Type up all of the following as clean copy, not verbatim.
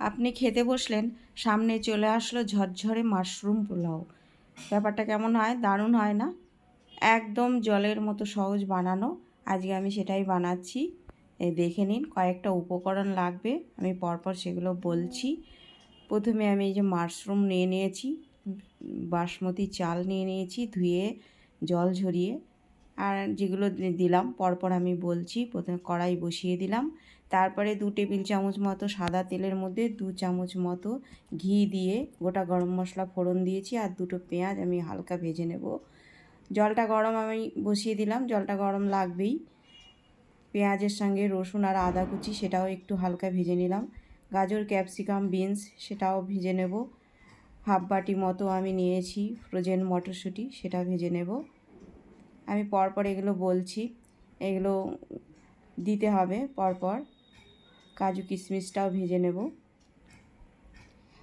আপনি খেতে বসলেন, সামনে চলে আসলো ঝরঝরে মাশরুম পোলাও। ব্যাপারটা কেমন হয়? দারুণ হয় না? একদম জলের মতো সহজ বানানো। আজকে আমি সেটাই বানাচ্ছি। এই দেখে নিন, কয়েকটা উপকরণ লাগবে, আমি পরপর সেগুলো বলছি। প্রথমে আমি এই যে মাশরুম নিয়ে নিয়েছি, বাসমতি চাল নিয়ে নিয়েছি ধুয়ে জল ঝরিয়ে, আর যেগুলো দিলাম পরপর আমি বলছি। প্রথমে কড়াই বসিয়ে দিলাম, তারপরে 2 টেবিল চামচ মতো সাদা তেলের মধ্যে 2 চামচ মতো ঘি দিয়ে গোটা গরম মশলা ফোড়ন দিয়েছি, আর 2টো পেঁয়াজ আমি হালকা ভেজে নেব। জলটা গরম আমি বসিয়ে দিলাম, জলটা গরম লাগবেই। পেঁয়াজের সঙ্গে রসুন আর আদা কুচি সেটাও একটু হালকা ভেজে নিলাম। গাজর, ক্যাপসিকাম, বিনস সেটাও ভেজে নেব। হাফ বাটি মতো আমি নিয়েছি ফ্রোজেন মটরশুঁটি, সেটা ভেজে নেব। আমি পরপর এগুলো বলছি, এগুলো দিতে হবে পরপর। কাজু কিশমিশটাও ভেজে নেব।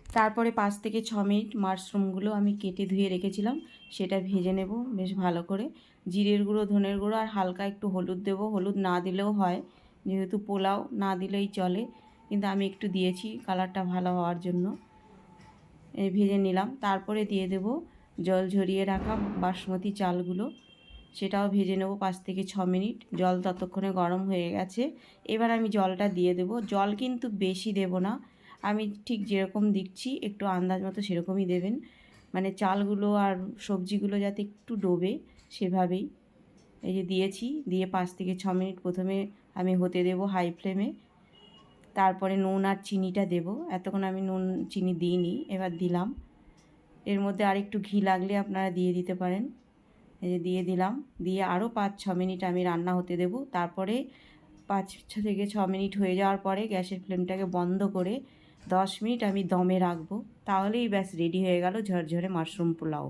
তারপরে 5 থেকে 6 মিনিট মাশরুমগুলো আমি কেটে ধুয়ে রেখেছিলাম সেটা ভেজে নেব বেশ ভালো করে। জিরের গুঁড়ো, ধনের গুঁড়ো আর হালকা একটু হলুদ দেব। হলুদ না দিলেও হয়, যেহেতু পোলাও না দিলেই চলে, কিন্তু আমি একটু দিয়েছি কালারটা ভালো হওয়ার জন্য। ভেজে নিলাম। তারপরে দিয়ে দেব জল ঝরিয়ে রাখা বাসমতি চালগুলো, সেটাও ভেজে নেব 5 থেকে 6 মিনিট। জল ততক্ষণে গরম হয়ে গেছে। এবার আমি জলটা দিয়ে দেব। জল কিন্তু বেশি দেব না, আমি ঠিক যেরকম দিচ্ছি একটু আন্দাজ মতো সেরকমই দেবেন, মানে চালগুলো আর সবজিগুলো যাতে একটু ডোবে সেভাবেই। এই যে দিয়েছি, দিয়ে 5 থেকে 6 মিনিট প্রথমে আমি হতে দেব হাই ফ্লেমে। তারপরে নুন আর চিনিটা দেব। এতক্ষণ আমি নুন চিনি দিইনি, এবার দিলাম। এর মধ্যে আর একটু ঘি লাগলে আপনারা দিয়ে দিতে পারেন। এই যে দিয়ে দিলাম, দিয়ে আরও 5-6 মিনিট আমি রান্না হতে দেব। তারপরে 5 থেকে 6 মিনিট হয়ে যাওয়ার পরে গ্যাসের ফ্লেমটাকে বন্ধ করে 10 মিনিট আমি দমে রাখবো। তাহলেই ব্যাস রেডি হয়ে গেল ঝরঝরে মাশরুম পোলাও।